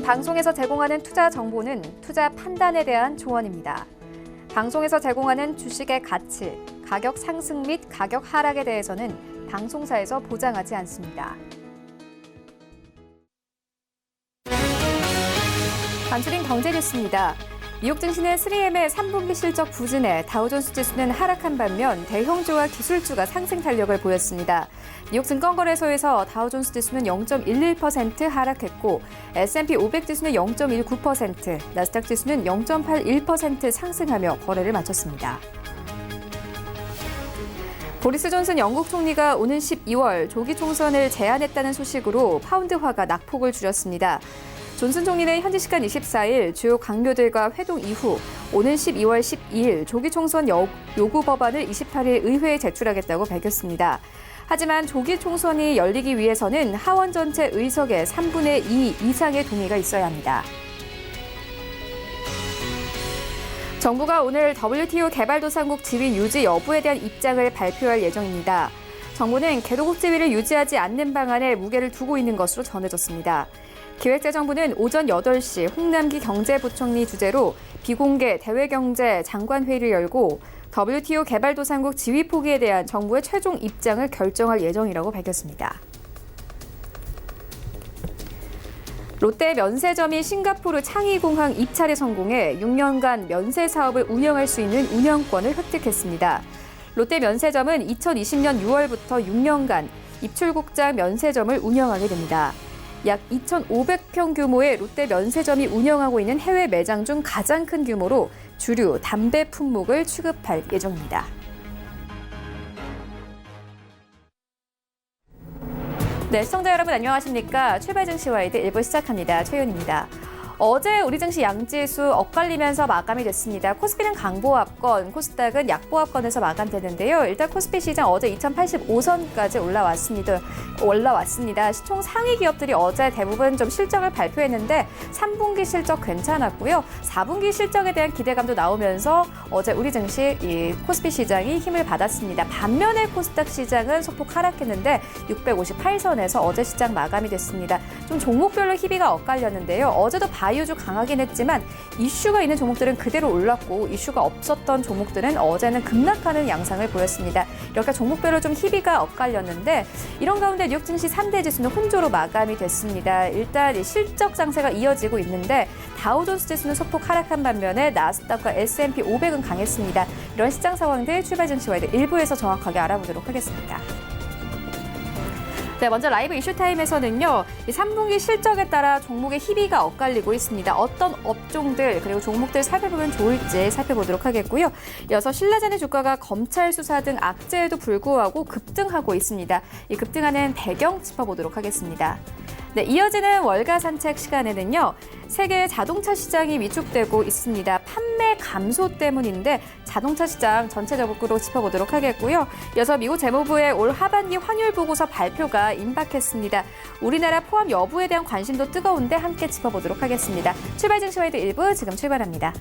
방송에서 제공하는 투자 정보는 투자 판단에 대한 조언입니다. 방송에서 제공하는 주식의 가치, 가격 상승 및 가격 하락에 대해서는 방송사에서 보장하지 않습니다. 간추린 경제 뉴스입니다. 미국 증시는 3M의 3분기 실적 부진에 다우존스 지수는 하락한 반면 대형주와 기술주가 상승 탄력을 보였습니다. 뉴욕 증권거래소에서 다우존스 지수는 0.11% 하락했고 S&P 500 지수는 0.19%, 나스닥 지수는 0.81% 상승하며 거래를 마쳤습니다. 보리스 존슨 영국 총리가 오는 12월 조기 총선을 제안했다는 소식으로 파운드화가 낙폭을 줄였습니다. 존슨 총리는 현지 시간 24일 주요 강요들과 회동 이후 오는 12월 12일 조기 총선 요구 법안을 28일 의회에 제출하겠다고 밝혔습니다. 하지만 조기 총선이 열리기 위해서는 하원 전체 의석의 3분의 2 이상의 동의가 있어야 합니다. 정부가 오늘 WTO 개발도상국 지위 유지 여부에 대한 입장을 발표할 예정입니다. 정부는 개도국 지위를 유지하지 않는 방안에 무게를 두고 있는 것으로 전해졌습니다. 기획재정부는 오전 8시 홍남기 경제부총리 주재로 비공개 대외경제 장관회의를 열고 WTO 개발도상국 지위 포기에 대한 정부의 최종 입장을 결정할 예정이라고 밝혔습니다. 롯데 면세점이 싱가포르 창의공항 입찰에 성공해 6년간 면세 사업을 운영할 수 있는 운영권을 획득했습니다. 롯데 면세점은 2020년 6월부터 6년간 입출국장 면세점을 운영하게 됩니다. 약 2,500평 규모의 롯데 면세점이 운영하고 있는 해외 매장 중 가장 큰 규모로 주류, 담배 품목을 취급할 예정입니다. 네, 시청자 여러분 안녕하십니까? 출발 증시와이드 1부 시작합니다. 최윤입니다. 어제 우리 증시 양지수 엇갈리면서 마감이 됐습니다. 코스피는 강보합권, 코스닥은 약보합권에서 마감되는데요. 일단 코스피 시장 어제 2085선까지 올라왔습니다. 시총 상위 기업들이 어제 대부분 좀 실적을 발표했는데 3분기 실적 괜찮았고요. 4분기 실적에 대한 기대감도 나오면서 어제 우리 증시 이 코스피 시장이 힘을 받았습니다. 반면에 코스닥 시장은 소폭 하락했는데 658선에서 어제 시장 마감이 됐습니다. 좀 종목별로 희비가 엇갈렸는데요. 어제도 바이오주 강하긴 했지만 이슈가 있는 종목들은 그대로 올랐고 이슈가 없었던 종목들은 어제는 급락하는 양상을 보였습니다. 이렇게 종목별로 좀 희비가 엇갈렸는데 이런 가운데 뉴욕 증시 3대 지수는 혼조로 마감이 됐습니다. 일단 실적 장세가 이어지고 있는데 다우존스 지수는 소폭 하락한 반면에 나스닥과 S&P 500은 강했습니다. 이런 시장 상황들 출발 증시와이드 1부에서 정확하게 알아보도록 하겠습니다. 네, 먼저 라이브 이슈타임에서는요, 이 3분기 실적에 따라 종목의 희비가 엇갈리고 있습니다. 어떤 업종들 그리고 종목들 살펴보면 좋을지 살펴보도록 하겠고요. 이어서 신라젠의 주가가 검찰 수사 등 악재에도 불구하고 급등하고 있습니다. 이 급등하는 배경 짚어보도록 하겠습니다. 네, 이어지는 월가 산책 시간에는요, 세계 자동차 시장이 위축되고 있습니다. 판매 감소 때문인데 자동차 시장 전체적으로 짚어보도록 하겠고요. 이어서 미국 재무부의 올 하반기 환율 보고서 발표가 임박했습니다. 우리나라 포함 여부에 대한 관심도 뜨거운데 함께 짚어보도록 하겠습니다. 출발 증시와이드 1부 지금 출발합니다.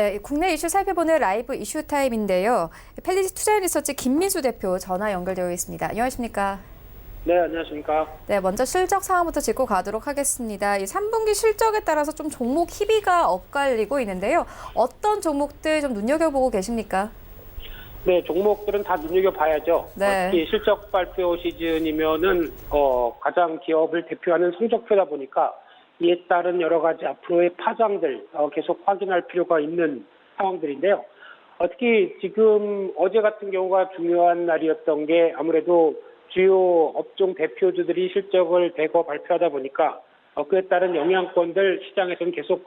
네, 국내 이슈 살펴보는 라이브 이슈 타임인데요. 펠리시 투자 리서치 김민수 대표 전화 연결되어 있습니다. 안녕하십니까? 네, 안녕하십니까? 네, 먼저 실적 상황부터 짚고 가도록 하겠습니다. 이 3분기 실적에 따라서 좀 종목 희비가 엇갈리고 있는데요. 어떤 종목들 좀 눈여겨보고 계십니까? 네, 종목들은 다 눈여겨봐야죠. 네. 특히 실적 발표 시즌이면은 가장 기업을 대표하는 성적표다 보니까 이에 따른 여러 가지 앞으로의 파장들 계속 확인할 필요가 있는 상황들인데요. 특히 지금 어제 같은 경우가 중요한 날이었던 게 아무래도 주요 업종 대표주들이 실적을 대거 발표하다 보니까 그에 따른 영향권들 시장에서는 계속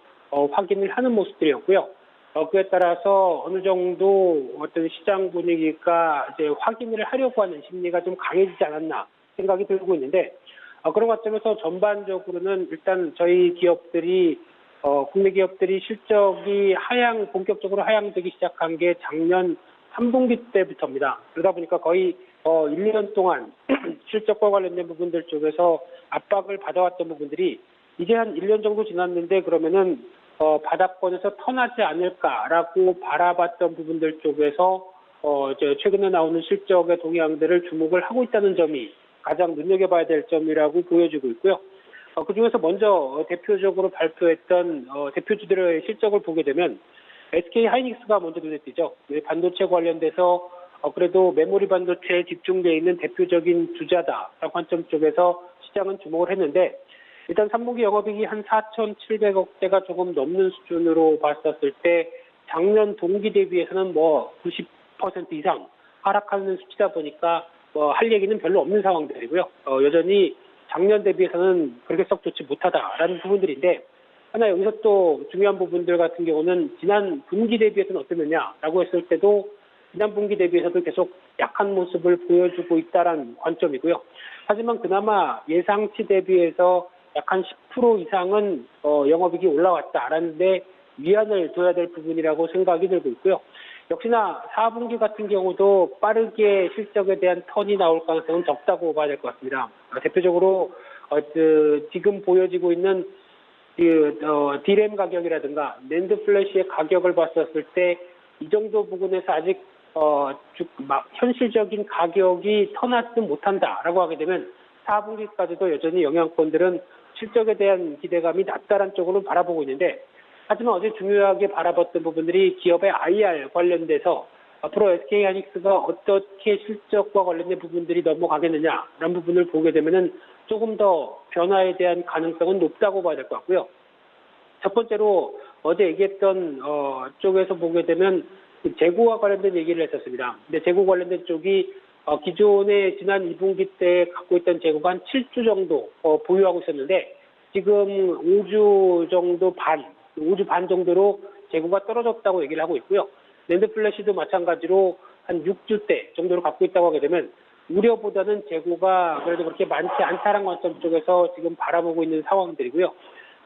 확인을 하는 모습들이었고요. 그에 따라서 어느 정도 어떤 시장 분위기가 이제 확인을 하려고 하는 심리가 좀 강해지지 않았나 생각이 들고 있는데 그런 관점에서 전반적으로는 일단 저희 기업들이 국내 기업들이 실적이 본격적으로 하향되기 시작한 게 작년 3분기 때부터입니다. 그러다 보니까 거의 1, 2년 동안 실적과 관련된 부분들 쪽에서 압박을 받아왔던 부분들이 이제 한 1년 정도 지났는데 그러면은 바닥권에서 턴하지 않을까라고 바라봤던 부분들 쪽에서 이제 최근에 나오는 실적의 동향들을 주목을 하고 있다는 점이 가장 눈여겨봐야 될 점이라고 보여지고 있고요. 그중에서 먼저 대표적으로 발표했던 대표주들의 실적을 보게 되면 SK 하이닉스가 먼저 눈에 띄죠. 반도체 관련돼서 그래도 메모리 반도체에 집중되어 있는 대표적인 주자다라고 관점 쪽에서 시장은 주목을 했는데 일단 3분기 영업이익이 한 4,700억대가 조금 넘는 수준으로 봤었을 때 작년 동기 대비해서는 90% 이상 하락하는 수치다 보니까 할 얘기는 별로 없는 상황들이고요. 여전히 작년 대비해서는 그렇게 썩 좋지 못하다라는 부분들인데 하나 여기서 또 중요한 부분들 같은 경우는 지난 분기 대비해서는 어땠느냐라고 했을 때도 지난 분기 대비해서도 계속 약한 모습을 보여주고 있다라는 관점이고요. 하지만 그나마 예상치 대비해서 약 한 10% 이상은 영업이익이 올라왔다라는 데 위안을 둬야 될 부분이라고 생각이 들고 있고요. 역시나 4분기 같은 경우도 빠르게 실적에 대한 턴이 나올 가능성은 적다고 봐야 될 것 같습니다. 대표적으로 지금 보여지고 있는 디램 가격이라든가 낸드 플래시의 가격을 봤었을 때 이 정도 부분에서 아직 현실적인 가격이 턴하지 못한다라고 하게 되면 4분기까지도 여전히 영향권들은 실적에 대한 기대감이 낮다는 쪽으로 바라보고 있는데 하지만 어제 중요하게 바라봤던 부분들이 기업의 IR 관련돼서 앞으로 SK하이닉스가 어떻게 실적과 관련된 부분들이 넘어가겠느냐라는 부분을 보게 되면은 조금 더 변화에 대한 가능성은 높다고 봐야 될 것 같고요. 첫 번째로 어제 얘기했던 쪽에서 보게 되면 재고와 관련된 얘기를 했었습니다. 근데 재고 관련된 쪽이 기존에 지난 2분기 때 갖고 있던 재고가 한 7주 정도 보유하고 있었는데 지금 5주 반 정도로 재고가 떨어졌다고 얘기를 하고 있고요. 낸드 플래시도 마찬가지로 한 6주대 정도로 갖고 있다고 하게 되면 우려보다는 재고가 그래도 그렇게 많지 않다는 관점 쪽에서 지금 바라보고 있는 상황들이고요.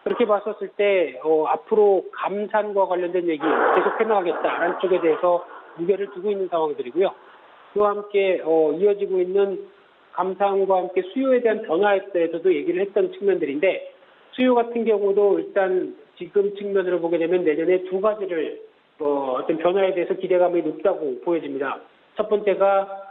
그렇게 봤었을 때 앞으로 감산과 관련된 얘기 계속 해나가겠다라는 쪽에 대해서 무게를 두고 있는 상황들이고요. 그와 함께 이어지고 있는 감산과 함께 수요에 대한 변화에 대해서도 얘기를 했던 측면들인데 수요 같은 경우도 일단 지금 측면으로 보게 되면 내년에 두 가지를 어떤 변화에 대해서 기대감이 높다고 보여집니다. 첫 번째가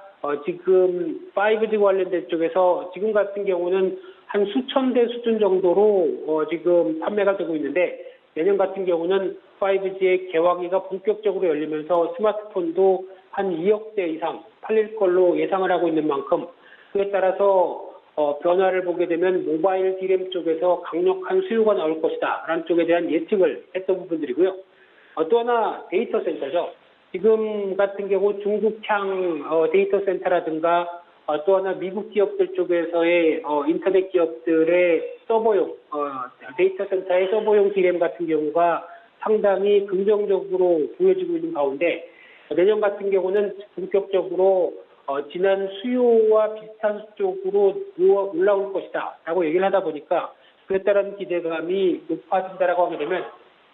지금 5G 관련된 쪽에서 지금 같은 경우는 한 수천 대 수준 정도로 지금 판매가 되고 있는데 내년 같은 경우는 5G의 개화기가 본격적으로 열리면서 스마트폰도 한 2억 대 이상 팔릴 걸로 예상을 하고 있는 만큼 그에 따라서 변화를 보게 되면 모바일 디램 쪽에서 강력한 수요가 나올 것이다 라는 쪽에 대한 예측을 했던 부분들이고요. 또 하나 데이터 센터죠. 지금 같은 경우 중국향 데이터 센터라든가 또 하나 미국 기업들 쪽에서의 인터넷 기업들의 서버용 데이터 센터의 서버용 디램 같은 경우가 상당히 긍정적으로 보여지고 있는 가운데 내년 같은 경우는 본격적으로 지난 수요와 비슷한 쪽으로 올라올 것이다 라고 얘기를 하다 보니까 그에 따른 기대감이 높아진다라고 하게 되면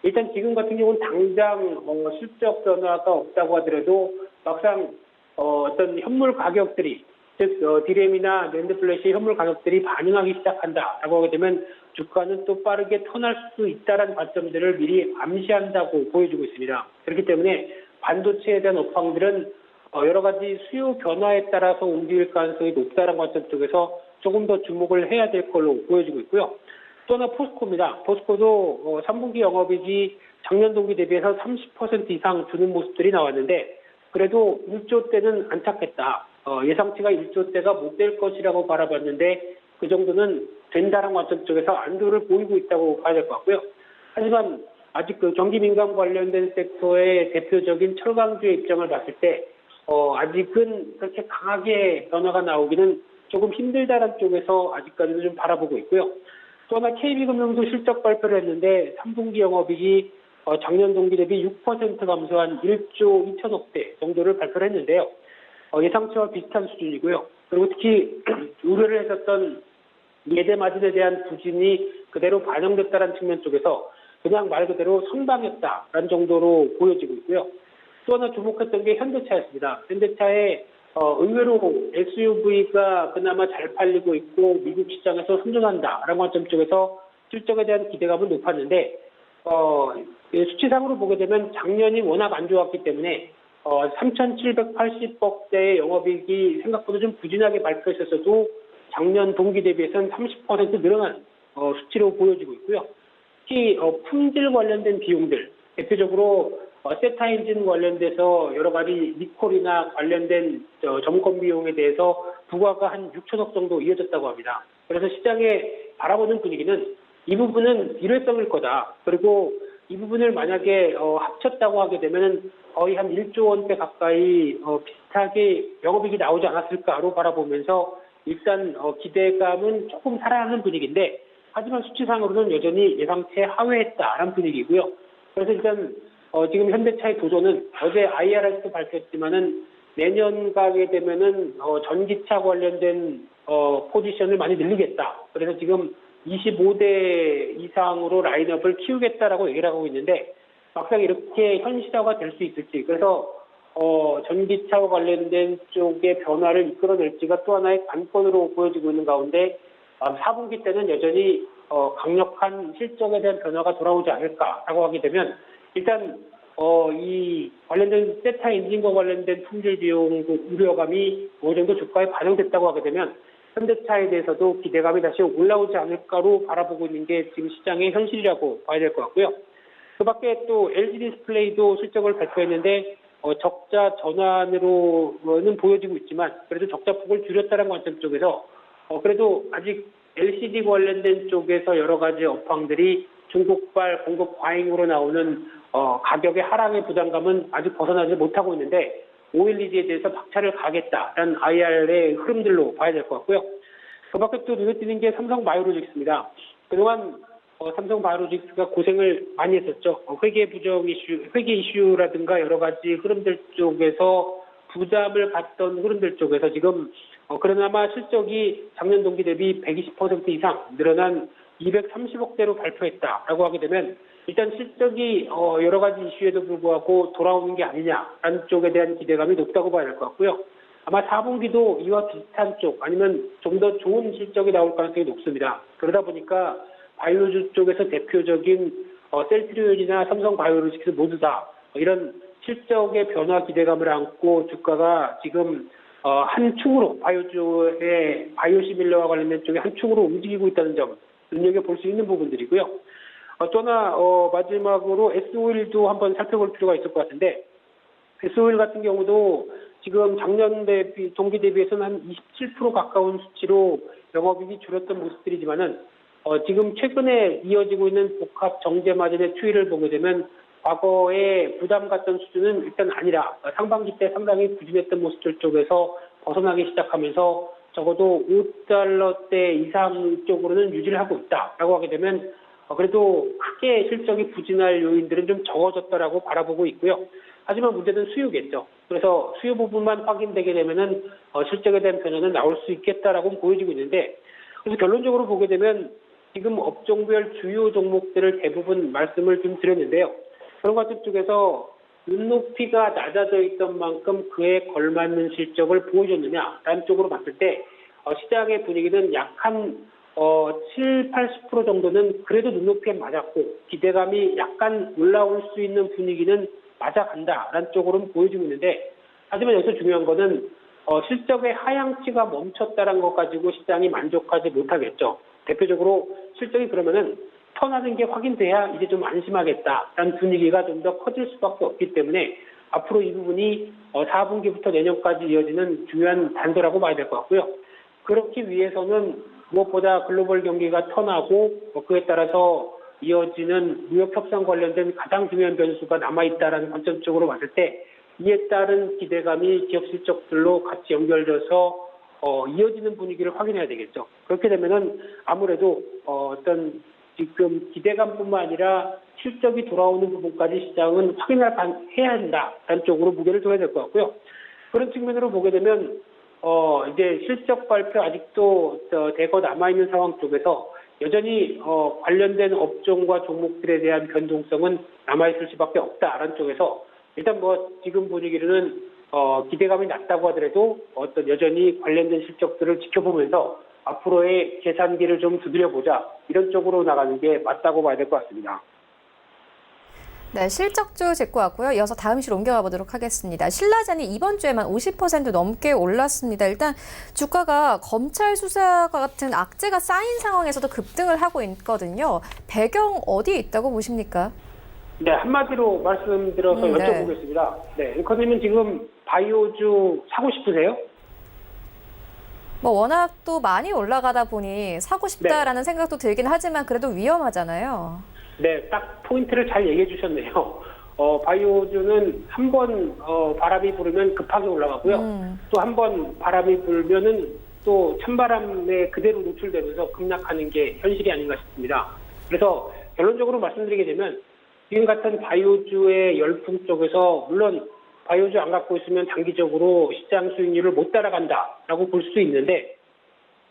일단 지금 같은 경우는 당장 실적 변화가 없다고 하더라도 막상 어떤 현물 가격들이 즉 디램이나 낸드 플래시 현물 가격들이 반응하기 시작한다라고 하게 되면 주가는 또 빠르게 턴할 수 있다라는 관점들을 미리 암시한다고 보여주고 있습니다. 그렇기 때문에 반도체에 대한 업황들은 여러 가지 수요 변화에 따라서 움직일 가능성이 높다는 관점 쪽에서 조금 더 주목을 해야 될 걸로 보여지고 있고요. 또 하나 포스코입니다. 포스코도 3분기 영업이익이 작년 동기 대비해서 30% 이상 주는 모습들이 나왔는데 그래도 1조 대는 안착했다. 예상치가 1조 대가 못 될 것이라고 바라봤는데 그 정도는 된다는 관점 쪽에서 안도를 보이고 있다고 봐야 될 것 같고요. 하지만 아직 그 전기 민감 관련된 섹터의 대표적인 철강주의 입장을 봤을 때 아직은 그렇게 강하게 변화가 나오기는 조금 힘들다는 쪽에서 아직까지는 좀 바라보고 있고요. 또 하나 KB금융도 실적 발표를 했는데 3분기 영업이익이 작년 동기 대비 6% 감소한 1조 2천억 대 정도를 발표를 했는데요. 예상치와 비슷한 수준이고요. 그리고 특히 우려를 했었던 예대 마진에 대한 부진이 그대로 반영됐다는 측면 쪽에서 그냥 말 그대로 선방했다라는 정도로 보여지고 있고요. 또 하나 주목했던 게 현대차였습니다. 현대차의 의외로 SUV가 그나마 잘 팔리고 있고 미국 시장에서 선전한다라는 관점 쪽에서 실적에 대한 기대감은 높았는데 수치상으로 보게 되면 작년이 워낙 안 좋았기 때문에 3,780억 대의 영업이익이 생각보다 좀 부진하게 밝혀 있었어도 작년 동기 대비해서는 30% 늘어난 수치로 보여지고 있고요. 특히 품질 관련된 비용들, 대표적으로 세타 엔진 관련돼서 여러 가지 리콜이나 관련된 점검 비용에 대해서 부과가 한 6천억 정도 이어졌다고 합니다. 그래서 시장에 바라보는 분위기는 이 부분은 일회성일 거다. 그리고 이 부분을 만약에 합쳤다고 하게 되면 거의 한 1조 원대 가까이 비슷하게 영업이익이 나오지 않았을까로 바라보면서 일단 기대감은 조금 살아나는 분위기인데 하지만 수치상으로는 여전히 예상치에 하회했다라는 분위기고요. 그래서 일단 지금 현대차의 도전은 어제 IRS도 밝혔지만은 내년 가게 되면은 전기차 관련된 포지션을 많이 늘리겠다. 그래서 지금 25대 이상으로 라인업을 키우겠다라고 얘기를 하고 있는데 막상 이렇게 현실화가 될 수 있을지 그래서 전기차와 관련된 쪽의 변화를 이끌어낼지가 또 하나의 관건으로 보여지고 있는 가운데 4분기 때는 여전히 강력한 실적에 대한 변화가 돌아오지 않을까라고 하게 되면 일단 이 관련된 세타 엔진과 관련된 품질 비용 우려감이 어느 정도 주가에 반영됐다고 하게 되면 현대차에 대해서도 기대감이 다시 올라오지 않을까로 바라보고 있는 게 지금 시장의 현실이라고 봐야 될 것 같고요. 그 밖에 또 LG 디스플레이도 실적을 발표했는데 적자 전환으로는 보여지고 있지만 그래도 적자 폭을 줄였다는 관점 쪽에서 그래도 아직 LCD 관련된 쪽에서 여러 가지 업황들이 중국발 공급 과잉으로 나오는 가격의 하락의 부담감은 아직 벗어나지 못하고 있는데 OLED에 대해서 박차를 가겠다라는 IR의 흐름들로 봐야 될 것 같고요. 그 밖에 또 눈에 띄는 게 삼성바이오로직스입니다. 그동안 삼성바이오로직스가 고생을 많이 했었죠. 회계 이슈라든가 여러 가지 흐름들 쪽에서 부담을 받던 흐름들 쪽에서 지금 그나마 실적이 작년 동기 대비 120% 이상 늘어난 230억대로 발표했다라고 하게 되면 일단 실적이 여러 가지 이슈에도 불구하고 돌아오는 게 아니냐라는 쪽에 대한 기대감이 높다고 봐야 될 것 같고요. 아마 4분기도 이와 비슷한 쪽 아니면 좀 더 좋은 실적이 나올 가능성이 높습니다. 그러다 보니까 바이오주 쪽에서 대표적인 셀트리온이나 삼성바이오로직스 모두 다 이런 실적의 변화 기대감을 안고 주가가 지금 한 축으로 바이오주의 바이오시밀러와 관련된 쪽에 한 축으로 움직이고 있다는 점 눈여겨볼 수 있는 부분들이고요. 또 하나 마지막으로 S-오일도 한번 살펴볼 필요가 있을 것 같은데 S-오일 같은 경우도 지금 작년 대비 동기 대비해서는 한 27% 가까운 수치로 영업이익이 줄었던 모습들이지만은 지금 최근에 이어지고 있는 복합 정제 마진의 추이를 보게 되면 과거에 부담 갔던 수준은 일단 아니라 상반기 때 상당히 부진했던 모습들 쪽에서 벗어나기 시작하면서 적어도 5달러대 이상 쪽으로는 유지를 하고 있다라고 하게 되면 그래도 크게 실적이 부진할 요인들은 좀 적어졌다라고 바라보고 있고요. 하지만 문제는 수요겠죠. 그래서 수요 부분만 확인되게 되면은 실적에 대한 변화는 나올 수 있겠다라고 보여지고 있는데 그래서 결론적으로 보게 되면 지금 업종별 주요 종목들을 대부분 말씀을 좀 드렸는데요. 그런 것들 쪽에서 눈높이가 낮아져 있던 만큼 그에 걸맞는 실적을 보여줬느냐라는 쪽으로 봤을 때 시장의 분위기는 약 한 7, 80% 정도는 그래도 눈높이에 맞았고 기대감이 약간 올라올 수 있는 분위기는 맞아간다라는 쪽으로는 보여주고 있는데 하지만 여기서 중요한 거는 실적의 하향치가 멈췄다는 것 가지고 시장이 만족하지 못하겠죠. 대표적으로 실적이 그러면은 턴하는 게 확인돼야 이제 좀 안심하겠다라는 분위기가 좀 더 커질 수밖에 없기 때문에 앞으로 이 부분이 4분기부터 내년까지 이어지는 중요한 단서라고 봐야 될 것 같고요. 그렇기 위해서는 무엇보다 글로벌 경기가 턴하고 그에 따라서 이어지는 무역 협상 관련된 가장 중요한 변수가 남아있다는 관점적으로 봤을 때 이에 따른 기대감이 기업 실적들로 같이 연결돼서 이어지는 분위기를 확인해야 되겠죠. 그렇게 되면은 아무래도 어떤 지금 기대감뿐만 아니라 실적이 돌아오는 부분까지 시장은 해야 한다라는 쪽으로 무게를 둬야 될 것 같고요. 그런 측면으로 보게 되면 이제 실적 발표 아직도 대거 남아있는 상황 쪽에서 여전히 관련된 업종과 종목들에 대한 변동성은 남아있을 수밖에 없다라는 쪽에서 일단 지금 분위기로는 기대감이 낮다고 하더라도 여전히 관련된 실적들을 지켜보면서 앞으로의 계산기를 좀 두드려보자 이런 쪽으로 나가는 게 맞다고 봐야 될 것 같습니다. 네, 실적주 짚고 왔고요. 이어서 다음 이슈로 옮겨가 보도록 하겠습니다. 신라젠이 이번 주에만 50% 넘게 올랐습니다. 일단 주가가 검찰 수사와 같은 악재가 쌓인 상황에서도 급등을 하고 있거든요. 배경 어디에 있다고 보십니까? 네, 한마디로 말씀드려서 여쭤보겠습니다. 네, 앵커님은 지금 바이오주 사고 싶으세요? 워낙 또 많이 올라가다 보니 사고 싶다라는 생각도 들긴 하지만 그래도 위험하잖아요. 네, 딱 포인트를 잘 얘기해 주셨네요. 바이오주는 한 번 바람이 불으면 급하게 올라가고요. 또 한 번 바람이 불면은 또 찬바람에 그대로 노출되면서 급락하는 게 현실이 아닌가 싶습니다. 그래서 결론적으로 말씀드리게 되면 지금 같은 바이오주의 열풍 쪽에서 물론 바이오주 안 갖고 있으면 단기적으로 시장 수익률을 못 따라간다라고 볼 수도 있는데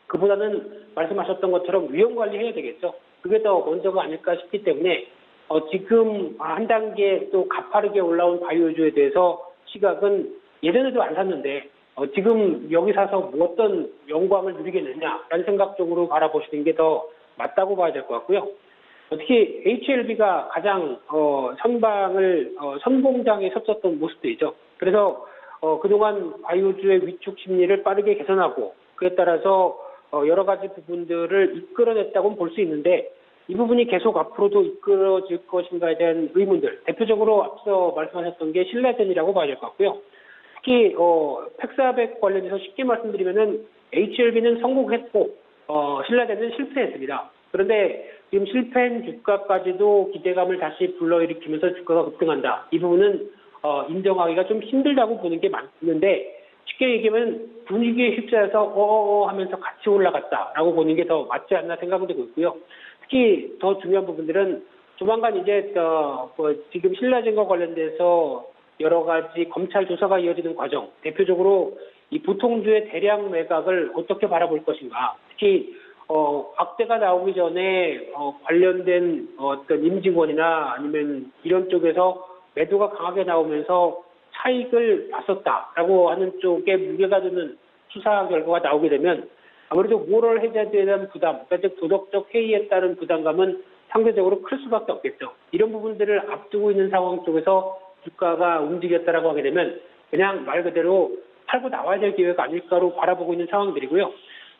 그보다는 말씀하셨던 것처럼 위험 관리해야 되겠죠. 그게 더 먼저가 아닐까 싶기 때문에 지금 한 단계 또 가파르게 올라온 바이오주에 대해서 시각은 예전에도 안 샀는데 지금 여기 사서 뭐 어떤 영광을 누리겠느냐라는 생각 쪽으로 바라보시는 게 더 맞다고 봐야 될 것 같고요. 특히 HLB가 가장 선방을 선봉장에 섰었던 모습들이죠. 그래서 그동안 바이오주의 위축 심리를 빠르게 개선하고 그에 따라서 여러 가지 부분들을 이끌어냈다고는 볼 수 있는데 이 부분이 계속 앞으로도 이끌어질 것인가에 대한 의문들 대표적으로 앞서 말씀하셨던 게 신라젠이라고 봐야 될 것 같고요. 특히 팩사백 관련해서 쉽게 말씀드리면은 HLB는 성공했고 신라젠은 실패했습니다. 그런데 지금 실패한 주가까지도 기대감을 다시 불러일으키면서 주가가 급등한다. 이 부분은 인정하기가 좀 힘들다고 보는 게 맞는데 쉽게 얘기하면 분위기에 휩싸여서 하면서 같이 올라갔다라고 보는 게 더 맞지 않나 생각되고 있고요. 특히 더 중요한 부분들은 조만간 이제 지금 신라젠과 관련돼서 여러 가지 검찰 조사가 이어지는 과정, 대표적으로 이 보통주의 대량 매각을 어떻게 바라볼 것인가. 특히 악재가 나오기 전에 관련된 어떤 임직원이나 아니면 이런 쪽에서 매도가 강하게 나오면서 차익을 봤었다라고 하는 쪽에 무게가 되는 수사 결과가 나오게 되면 아무래도 모럴 해저드에 대한 부담, 그러니까 즉 도덕적 해이에 따른 부담감은 상대적으로 클 수밖에 없겠죠. 이런 부분들을 앞두고 있는 상황 쪽에서 주가가 움직였다라고 하게 되면 그냥 말 그대로 팔고 나와야 될 기회가 아닐까로 바라보고 있는 상황들이고요.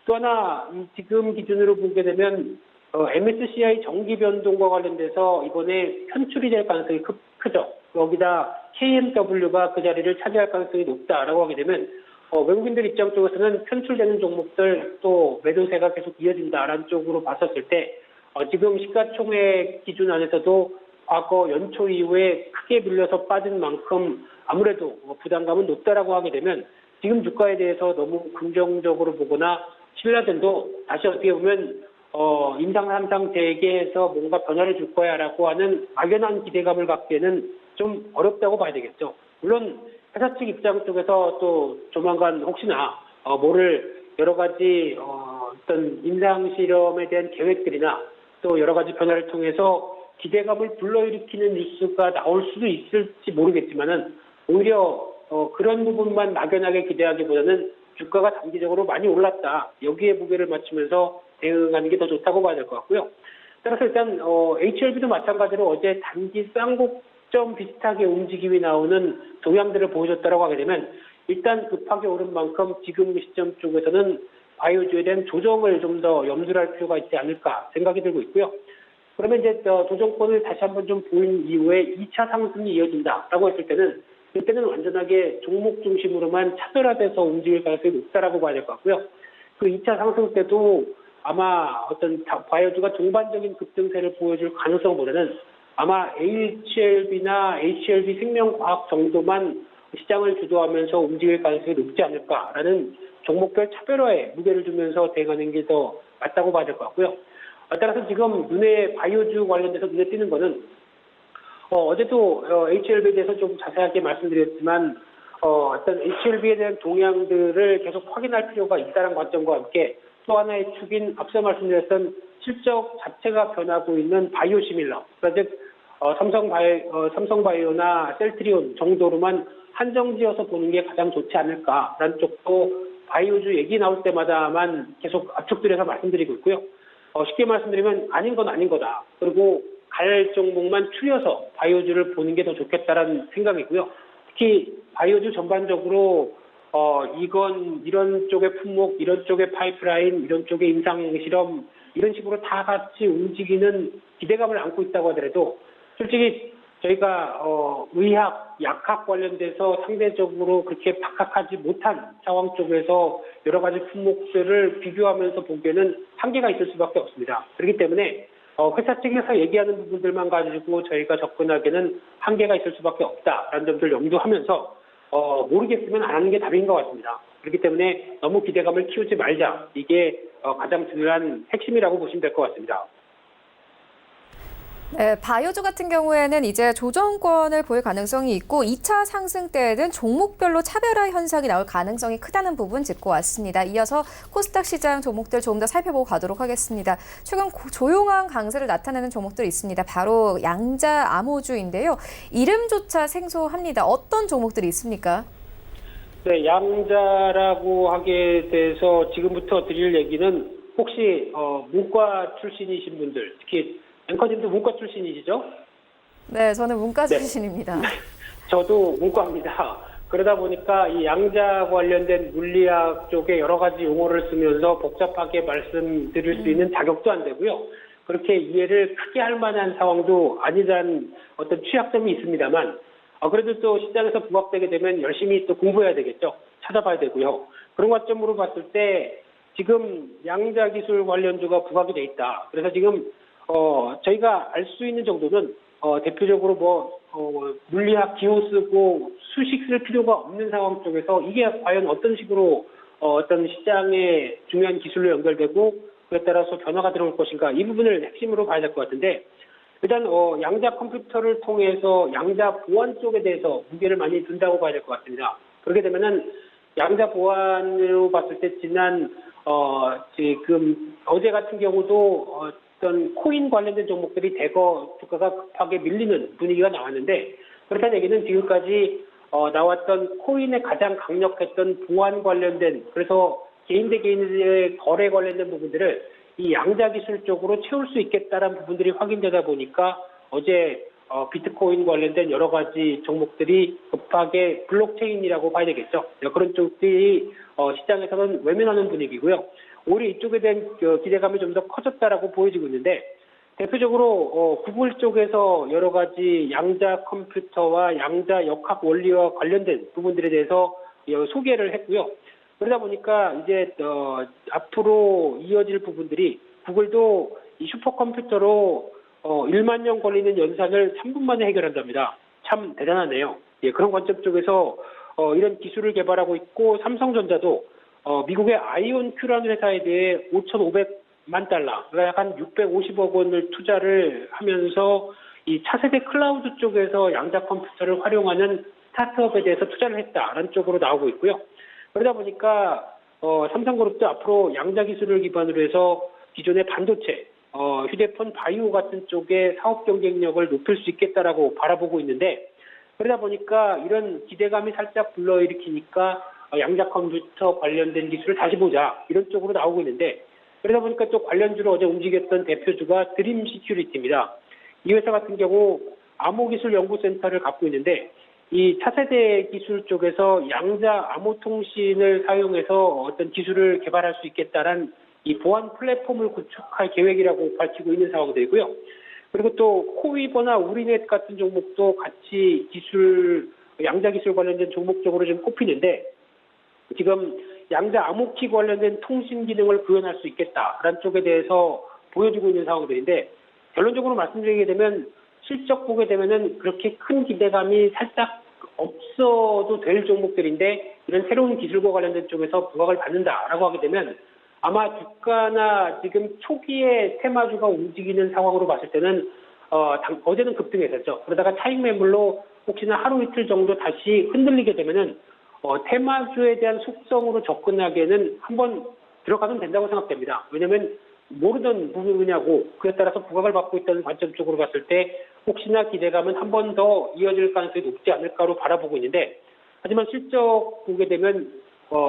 또 하나 지금 기준으로 보게 되면 MSCI 정기 변동과 관련돼서 이번에 편출이 될 가능성이 크죠. 여기다 KMW가 그 자리를 차지할 가능성이 높다라고 하게 되면 외국인들 입장 쪽에서는 편출되는 종목들 또 매도세가 계속 이어진다라는 쪽으로 봤었을 때 지금 시가총액 기준 안에서도 과거 연초 이후에 크게 밀려서 빠진 만큼 아무래도 부담감은 높다라고 하게 되면 지금 주가에 대해서 너무 긍정적으로 보거나 신라젠도 다시 어떻게 보면 인상 삼상 재개해서 뭔가 변화를 줄 거야라고 하는 막연한 기대감을 갖기에는 좀 어렵다고 봐야 되겠죠. 물론 회사 측 입장 쪽에서 또 조만간 혹시나 모를 여러 가지 어떤 임상 실험에 대한 계획들이나 또 여러 가지 변화를 통해서 기대감을 불러일으키는 뉴스가 나올 수도 있을지 모르겠지만은 오히려 그런 부분만 막연하게 기대하기보다는 주가가 단기적으로 많이 올랐다. 여기에 무게를 맞추면서 대응하는 게 더 좋다고 봐야 될 것 같고요. 따라서 일단 HLB도 마찬가지로 어제 단기 쌍곡점 비슷하게 움직임이 나오는 동향들을 보여줬다고 하게 되면 일단 급하게 오른 만큼 지금 시점 쪽에서는 바이오주에 대한 조정을 좀 더 염두를 할 필요가 있지 않을까 생각이 들고 있고요. 그러면 이제 조정권을 다시 한번 좀 보인 이후에 2차 상승이 이어진다라고 했을 때는 이때는 완전하게 종목 중심으로만 차별화돼서 움직일 가능성이 높다라고 봐야 될 것 같고요. 그 2차 상승 때도 아마 어떤 바이오주가 동반적인 급등세를 보여줄 가능성보다는 아마 HLB나 HLB 생명과학 정도만 시장을 주도하면서 움직일 가능성이 높지 않을까라는 종목별 차별화에 무게를 두면서 대응하는 게 더 맞다고 봐야 될 것 같고요. 따라서 지금 눈에 바이오주 관련돼서 눈에 띄는 거는 어제도 HLB에 대해서 좀 자세하게 말씀드렸지만 어떤 HLB에 대한 동향들을 계속 확인할 필요가 있다는 관점과 함께 또 하나의 축인 앞서 말씀드렸던 실적 자체가 변하고 있는 바이오시밀러, 그러니까 즉 삼성바이오나 셀트리온 정도로만 한정지어서 보는 게 가장 좋지 않을까라는 쪽도 바이오주 얘기 나올 때마다만 계속 압축들여서 말씀드리고 있고요. 쉽게 말씀드리면 아닌 건 아닌 거다. 그리고 갈 종목만 추려서 바이오주를 보는 게 더 좋겠다라는 생각이고요. 특히 바이오주 전반적으로 이런 쪽의 품목, 이런 쪽의 파이프라인, 이런 쪽의 임상실험 이런 식으로 다 같이 움직이는 기대감을 안고 있다고 하더라도 솔직히 저희가 의학, 약학 관련돼서 상대적으로 그렇게 박학하지 못한 상황 쪽에서 여러 가지 품목들을 비교하면서 보기에는 한계가 있을 수밖에 없습니다. 그렇기 때문에 회사 측에서 얘기하는 부분들만 가지고 저희가 접근하기에는 한계가 있을 수밖에 없다라는 점들을 염두하면서 모르겠으면 안 하는 게 답인 것 같습니다. 그렇기 때문에 너무 기대감을 키우지 말자. 이게 가장 중요한 핵심이라고 보시면 될 것 같습니다. 네, 바이오주 같은 경우에는 이제 조정권을 보일 가능성이 있고 2차 상승 때에는 종목별로 차별화 현상이 나올 가능성이 크다는 부분 짚고 왔습니다. 이어서 코스닥 시장 종목들 조금 더 살펴보고 가도록 하겠습니다. 최근 조용한 강세를 나타내는 종목들이 있습니다. 바로 양자 암호주인데요. 이름조차 생소합니다. 어떤 종목들이 있습니까? 네, 양자라고 하게 돼서 지금부터 드릴 얘기는 혹시 문과 출신이신 분들, 특히 앵커님도 문과 출신이시죠? 네, 저는 문과 출신입니다. 네. 저도 문과입니다. 그러다 보니까 이 양자 관련된 물리학 쪽에 여러 가지 용어를 쓰면서 복잡하게 말씀드릴 수 있는 자격도 안 되고요. 그렇게 이해를 크게 할 만한 상황도 아니란 어떤 취약점이 있습니다만 그래도 또 시장에서 부각되게 되면 열심히 또 공부해야 되겠죠. 찾아봐야 되고요. 그런 관점으로 봤을 때 지금 양자 기술 관련주가 부각이 돼 있다. 그래서 지금 저희가 알 수 있는 정도는 대표적으로 물리학 기호 쓰고 수식 쓸 필요가 없는 상황 쪽에서 이게 과연 어떤 식으로 어떤 시장의 중요한 기술로 연결되고 그에 따라서 변화가 들어올 것인가 이 부분을 핵심으로 봐야 될 것 같은데 일단 양자 컴퓨터를 통해서 양자 보안 쪽에 대해서 무게를 많이 둔다고 봐야 될 것 같습니다. 그렇게 되면은 양자 보안으로 봤을 때 지난 지금 어제 같은 경우도 어떤 코인 관련된 종목들이 대거 주가가 급하게 밀리는 분위기가 나왔는데 그렇다는 얘기는 지금까지 나왔던 코인에 가장 강력했던 보안 관련된 그래서 개인 대 개인의 거래 관련된 부분들을 이 양자 기술 쪽으로 채울 수 있겠다라는 부분들이 확인되다 보니까 어제 비트코인 관련된 여러 가지 종목들이 급하게 블록체인이라고 봐야 되겠죠. 그런 쪽들이 시장에서는 외면하는 분위기고요. 오히려 이쪽에 대한 기대감이 좀 더 커졌다라고 보여지고 있는데 대표적으로 구글 쪽에서 여러 가지 양자 컴퓨터와 양자 역학 원리와 관련된 부분들에 대해서 소개를 했고요. 그러다 보니까 이제 앞으로 이어질 부분들이 구글도 이 슈퍼컴퓨터로 1만 년 걸리는 연산을 3분 만에 해결한답니다. 참 대단하네요. 예, 그런 관점 쪽에서 이런 기술을 개발하고 있고 삼성전자도 미국의 아이온 Q라는 회사에 대해 5,500만 달러, 그러니까 약 한 650억 원을 투자를 하면서 이 차세대 클라우드 쪽에서 양자 컴퓨터를 활용하는 스타트업에 대해서 투자를 했다라는 쪽으로 나오고 있고요. 그러다 보니까 삼성그룹도 앞으로 양자 기술을 기반으로 해서 기존의 반도체, 휴대폰 바이오 같은 쪽의 사업 경쟁력을 높일 수 있겠다라고 바라보고 있는데 그러다 보니까 이런 기대감이 살짝 불러일으키니까 양자 컴퓨터 관련된 기술을 다시 보자 이런 쪽으로 나오고 있는데 그러다 보니까 또 관련주로 어제 움직였던 대표주가 드림 시큐리티입니다. 이 회사 같은 경우 암호기술연구센터를 갖고 있는데 이 차세대 기술 쪽에서 양자 암호통신을 사용해서 어떤 기술을 개발할 수 있겠다란 이 보안 플랫폼을 구축할 계획이라고 밝히고 있는 상황들이고요. 그리고 또 코위버나 우리넷 같은 종목도 같이 양자 기술 관련된 종목적으로 좀 꼽히는데 지금 양자 암호키 관련된 통신 기능을 구현할 수 있겠다라는 쪽에 대해서 보여주고 있는 상황들인데 결론적으로 말씀드리게 되면 실적 보게 되면은 그렇게 큰 기대감이 살짝 없어도 될 종목들인데 이런 새로운 기술과 관련된 쪽에서 부각을 받는다라고 하게 되면 아마 주가나 지금 초기에 테마주가 움직이는 상황으로 봤을 때는 어제는 급등했었죠. 그러다가 차익 매물로 혹시나 하루 이틀 정도 다시 흔들리게 되면은 테마주에 대한 속성으로 접근하기에는 한번 들어가면 된다고 생각됩니다. 왜냐하면 모르던 부분이냐고 그에 따라서 부각을 받고 있다는 관점 쪽으로 봤을 때 혹시나 기대감은 한 번 더 이어질 가능성이 높지 않을까로 바라보고 있는데 하지만 실적 보게 되면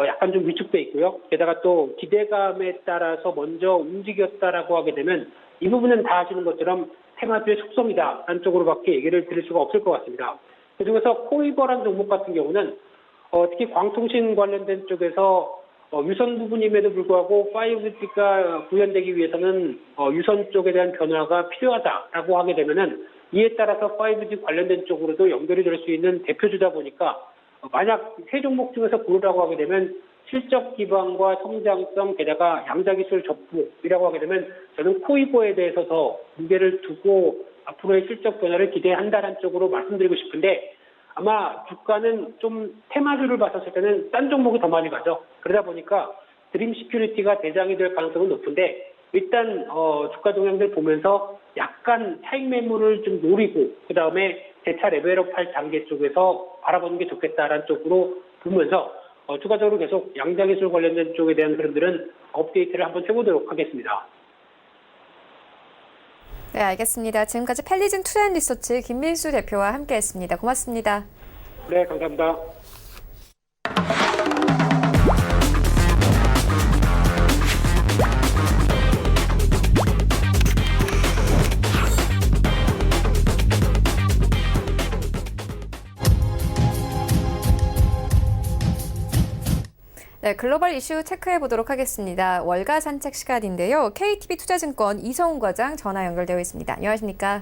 약간 좀 위축돼 있고요. 게다가 또 기대감에 따라서 먼저 움직였다라고 하게 되면 이 부분은 다 아시는 것처럼 테마주의 속성이다라는 쪽으로밖에 얘기를 드릴 수가 없을 것 같습니다. 그중에서 코이버라는 종목 같은 경우는 특히 광통신 관련된 쪽에서 유선 부분임에도 불구하고 5G가 구현되기 위해서는 유선 쪽에 대한 변화가 필요하다라고 하게 되면은 이에 따라서 5G 관련된 쪽으로도 연결이 될 수 있는 대표주다 보니까 만약 세 종목 중에서 고르라고 하게 되면 실적 기반과 성장성 게다가 양자기술 접목이라고 하게 되면 저는 코이버에 대해서 더 무게를 두고 앞으로의 실적 변화를 기대한다는 쪽으로 말씀드리고 싶은데 아마 주가는 좀 테마주를 봤었을 때는 딴 종목이 더 많이 가죠. 그러다 보니까 드림 시큐리티가 대장이 될 가능성은 높은데 일단 주가 동향들 보면서 약간 차익 매물을 좀 노리고 그다음에 재차 레벨업 할 단계 쪽에서 바라보는 게 좋겠다라는 쪽으로 보면서 추가적으로 계속 양자기술 관련된 쪽에 대한 흐름들은 업데이트를 한번 해보도록 하겠습니다. 네, 알겠습니다. 지금까지 펠리즌 투자앤리서치 김민수 대표와 함께했습니다. 고맙습니다. 네, 감사합니다. 네, 글로벌 이슈 체크해 보도록 하겠습니다. 월가 산책 시간인데요. KTB 투자증권 이성훈 과장 전화 연결되어 있습니다. 안녕하십니까?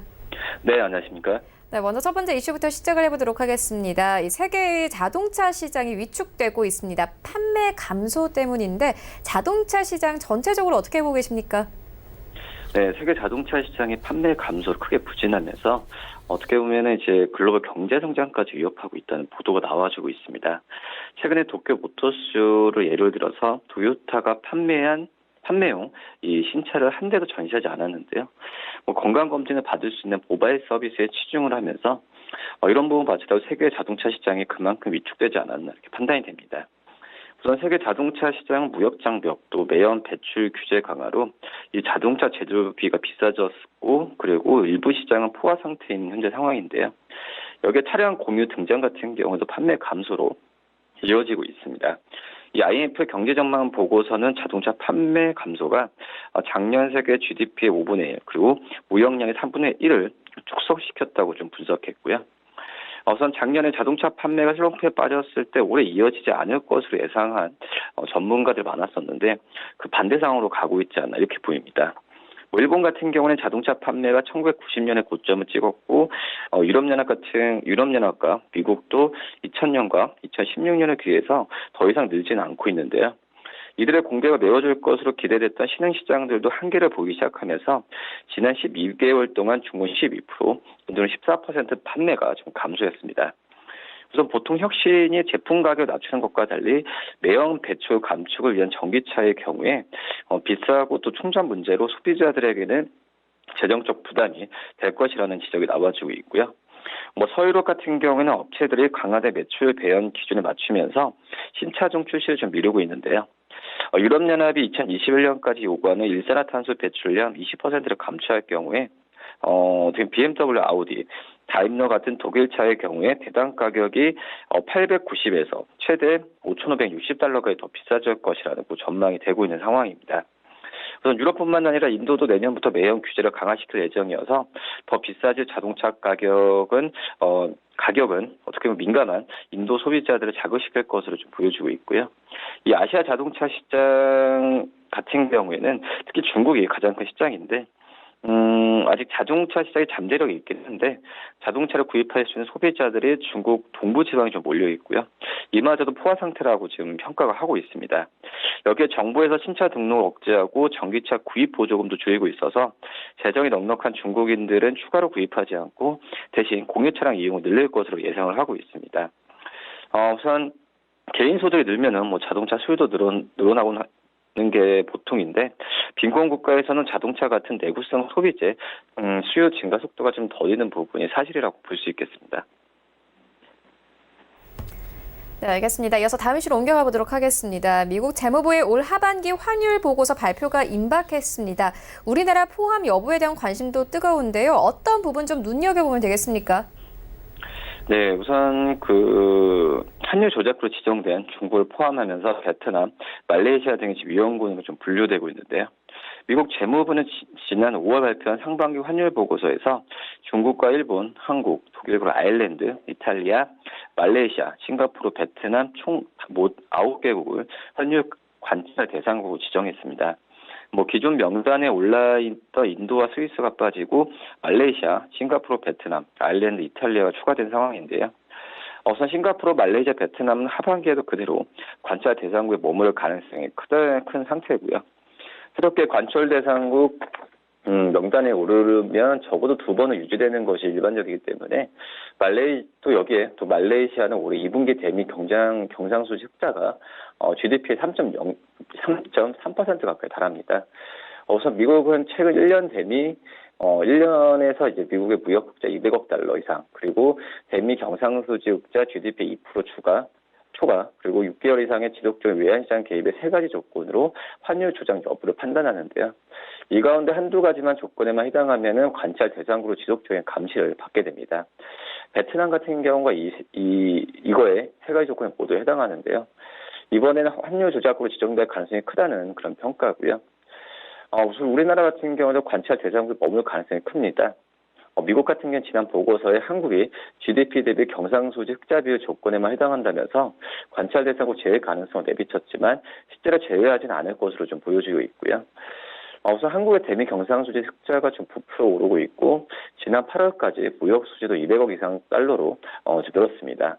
네, 안녕하십니까? 네, 먼저 첫 번째 이슈부터 시작을 해보도록 하겠습니다. 이 세계의 자동차 시장이 위축되고 있습니다. 판매 감소 때문인데 자동차 시장 전체적으로 어떻게 보고 계십니까? 네, 세계 자동차 시장이 판매 감소를 크게 부진하면서 어떻게 보면 이제 글로벌 경제 성장까지 위협하고 있다는 보도가 나와주고 있습니다. 최근에 도쿄 모터쇼를 예를 들어서 토요타가 판매용 이 신차를 한 대도 전시하지 않았는데요. 건강 검진을 받을 수 있는 모바일 서비스에 치중을 하면서 이런 부분 봐서도 세계 자동차 시장이 그만큼 위축되지 않았나 이렇게 판단이 됩니다. 우선 세계 자동차 시장 무역 장벽 또 매연 배출 규제 강화로 이 자동차 제조비가 비싸졌고 그리고 일부 시장은 포화 상태에 있는 현재 상황인데요. 여기에 차량 공유 등장 같은 경우도 판매 감소로 이어지고 있습니다. 이 IMF 경제 전망 보고서는 자동차 판매 감소가 작년 세계 GDP의 5분의 1 그리고 무역량의 3분의 1을 축소시켰다고 좀 분석했고요. 우선 작년에 자동차 판매가 슬럼프에 빠졌을 때 올해 이어지지 않을 것으로 예상한 전문가들 많았었는데 그 반대 상황으로 가고 있지 않나 이렇게 보입니다. 일본 같은 경우는 자동차 판매가 1990년에 고점을 찍었고 유럽연합과 미국도 2000년과 2016년에 비해서 더 이상 늘지는 않고 있는데요. 이들의 공개가 메워질 것으로 기대됐던 신흥시장들도 한계를 보이기 시작하면서 지난 12개월 동안 중국 12%, 인도는 14% 판매가 좀 감소했습니다. 우선 보통 혁신이 제품 가격을 낮추는 것과 달리 매연 배출 감축을 위한 전기차의 경우에 비싸고 또 충전 문제로 소비자들에게는 재정적 부담이 될 것이라는 지적이 나와주고 있고요. 서유럽 같은 경우에는 업체들이 강화된 매출 배연 기준에 맞추면서 신차종 출시를 좀 미루고 있는데요. 유럽연합이 2021년까지 요구하는 일산화탄소 배출량 20%를 감축할 경우에 지금 BMW, 아우디, 다임러 같은 독일 차의 경우에 대당 가격이 890에서 최대 5,560달러까지 더 비싸질 것이라는 전망이 되고 있는 상황입니다. 우선 유럽뿐만 아니라 인도도 내년부터 매형 규제를 강화시킬 예정이어서 더 비싸질 자동차 가격은 어떻게 보면 민감한 인도 소비자들을 자극시킬 것으로 좀 보여지고 있고요. 이 아시아 자동차 시장 같은 경우에는 특히 중국이 가장 큰 시장인데 아직 자동차 시장에 잠재력이 있긴 한데 자동차를 구입할 수 있는 소비자들이 중국 동부 지방에 좀 몰려 있고요. 이마저도 포화 상태라고 지금 평가가 하고 있습니다. 여기에 정부에서 신차 등록 억제하고 전기차 구입 보조금도 줄이고 있어서 재정이 넉넉한 중국인들은 추가로 구입하지 않고 대신 공유 차량 이용을 늘릴 것으로 예상을 하고 있습니다. 우선 개인 소득이 늘면은 자동차 수요도 늘어나고 하는 게 보통인데 빈곤 국가에서는 자동차 같은 내구성 소비재 수요 증가 속도가 좀 더디는 부분이 사실이라고 볼 수 있겠습니다. 네, 알겠습니다. 이어서 다음 이슈로 옮겨가 보도록 하겠습니다. 미국 재무부의 올 하반기 환율 보고서 발표가 임박했습니다. 우리나라 포함 여부에 대한 관심도 뜨거운데요. 어떤 부분 좀 눈여겨보면 되겠습니까? 네, 우선 환율 조작으로 지정된 중국을 포함하면서 베트남, 말레이시아 등이 지금 위험군으로 좀 분류되고 있는데요. 미국 재무부는 지난 5월 발표한 상반기 환율 보고서에서 중국과 일본, 한국, 독일, 그리고 아일랜드, 이탈리아, 말레이시아, 싱가포르, 베트남 총 9개국을 환율 관찰 대상국으로 지정했습니다. 기존 명단에 올라있던 인도와 스위스가 빠지고 말레이시아, 싱가포르, 베트남, 아일랜드, 이탈리아가 추가된 상황인데요. 우선 싱가포르, 말레이시아, 베트남은 하반기에도 그대로 관찰 대상국에 머무를 가능성이 큰 상태고요. 새롭게 관찰 대상국 명단에 오르면 적어도 2번은 유지되는 것이 일반적이기 때문에 또 말레이시아는 올해 2분기 대미 경상수지 흑자가 GDP의 3.3% 가까이 달합니다. 우선 미국은 최근 1년 대미 1년에서 이제 미국의 무역 흑자 200억 달러 이상, 그리고 대미 경상수지 흑자 GDP 2% 초과, 그리고 6개월 이상의 지속적인 외환시장 개입의 3가지 조건으로 환율 조작 여부를 판단하는데요. 이 가운데 한두 가지만 조건에만 해당하면은 관찰 대상으로 지속적인 감시를 받게 됩니다. 베트남 같은 경우가 이거에 3가지 조건에 모두 해당하는데요. 이번에는 환율 조작으로 지정될 가능성이 크다는 그런 평가고요. 우선 우리나라 같은 경우도 관찰 대상국에 머물 가능성이 큽니다. 미국 같은 경우는 지난 보고서에 한국이 GDP 대비 경상수지 흑자 비율 조건에만 해당한다면서 관찰 대상국 제외 가능성을 내비쳤지만 실제로 제외하지는 않을 것으로 좀 보여지고 있고요. 우선 한국의 대미 경상수지 흑자가 좀 부풀어 오르고 있고 지난 8월까지 무역 수지도 200억 이상 달러로 늘었습니다.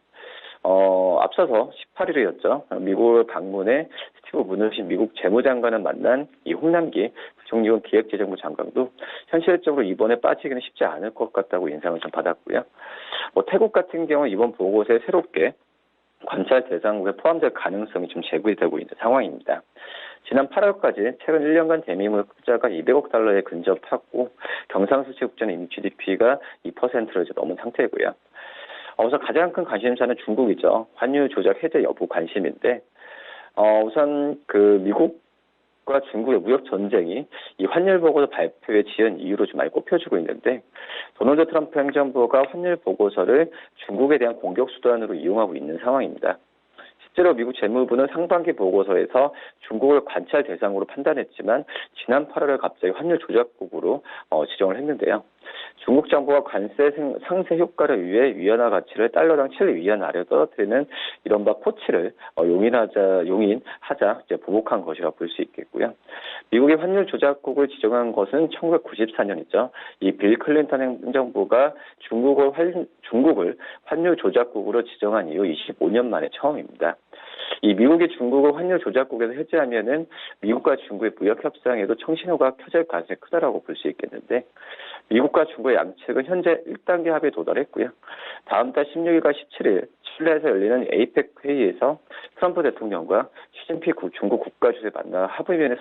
앞서서 18일이었죠. 미국을 방문해 스티브 무누신 미국 재무장관을 만난 이 홍남기 부총리원 기획재정부 장관도 현실적으로 이번에 빠지기는 쉽지 않을 것 같다고 인상을 좀 받았고요. 태국 같은 경우 이번 보고서에 새롭게 관찰 대상국에 포함될 가능성이 좀 제기되고 있는 상황입니다. 지난 8월까지 최근 1년간 대미물 흑자가 200억 달러에 근접하고 경상수지 흑자는 이미 GDP가 2%를 넘은 상태고요. 우선 가장 큰 관심사는 중국이죠. 환율 조작 해제 여부 관심인데, 우선 미국과 중국의 무역 전쟁이 이 환율 보고서 발표에 지은 이유로 좀 많이 꼽혀지고 있는데, 도널드 트럼프 행정부가 환율 보고서를 중국에 대한 공격 수단으로 이용하고 있는 상황입니다. 실제로 미국 재무부는 상반기 보고서에서 중국을 관찰 대상으로 판단했지만 지난 8월에 갑자기 환율 조작국으로 지정을 했는데요. 중국 정부가 관세 상세 효과를 위해 위안화 가치를 달러당 7위안 아래 떨어뜨리는 이른바 코치를 용인하자 이제 보복한 것이라 볼 수 있겠고요. 미국의 환율 조작국을 지정한 것은 1994년이죠. 이 빌 클린턴 행정부가 중국을 환율 조작국으로 지정한 이후 25년 만에 처음입니다. 이 미국이 중국을 환율 조작국에서 해제하면은 미국과 중국의 무역 협상에도 청신호가 켜질 가능성이 크다라고 볼 수 있겠는데, 미국과 중국의 양측은 현재 1단계 합의에 도달했고요. 다음 달 16일과 17일 칠레에서 열리는 에이펙 회의에서 트럼프 대통령과 시진핑 중국 국가주석이 만나 합의문에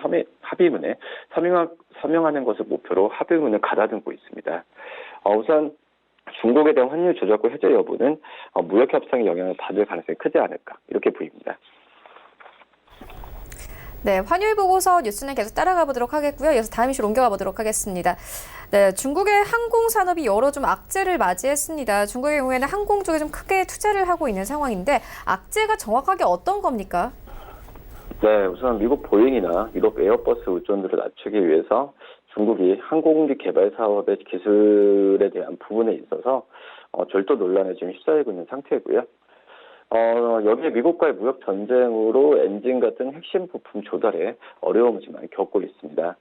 서명하는 것을 목표로 합의문을 가다듬고 있습니다. 우선 중국에 대한 환율 조작국 해제 여부는 무역 협상에 영향을 받을 가능성이 크지 않을까 이렇게 보입니다. 네, 환율 보고서 뉴스는 계속 따라가 보도록 하겠고요. 이어서 다음 이슈로 옮겨가 보도록 하겠습니다. 네, 중국의 항공 산업이 여러 좀 악재를 맞이했습니다. 중국의 경우에는 항공 쪽에 좀 크게 투자를 하고 있는 상황인데 악재가 정확하게 어떤 겁니까? 네, 우선 미국 보잉이나 유럽 에어버스 의존도를 낮추기 위해서 중국이 항공기 개발 사업의 기술에 대한 부분에 있어서 절도 논란에 지금 휩싸이고 있는 상태고요. 여기에 미국과의 무역 전쟁으로 엔진 같은 핵심 부품 조달에 어려움을 지금 많이 겪고 있습니다.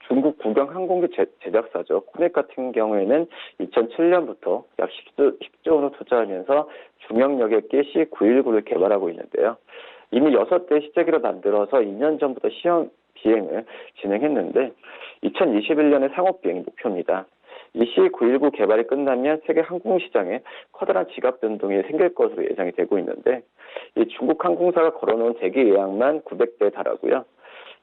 중국 국영 항공기 제작사죠. 코넥 같은 경우에는 2007년부터 약 10조 원을 투자하면서 중형 여객기 C919를 개발하고 있는데요. 이미 6대 시제기를 만들어서 2년 전부터 시험 비행을 진행했는데 2021년에 상업 비행이 목표입니다. 이 C919 개발이 끝나면 세계 항공시장에 커다란 지갑 변동이 생길 것으로 예상이 되고 있는데 이 중국 항공사가 걸어놓은 대기 예약만 900대에 달하고요.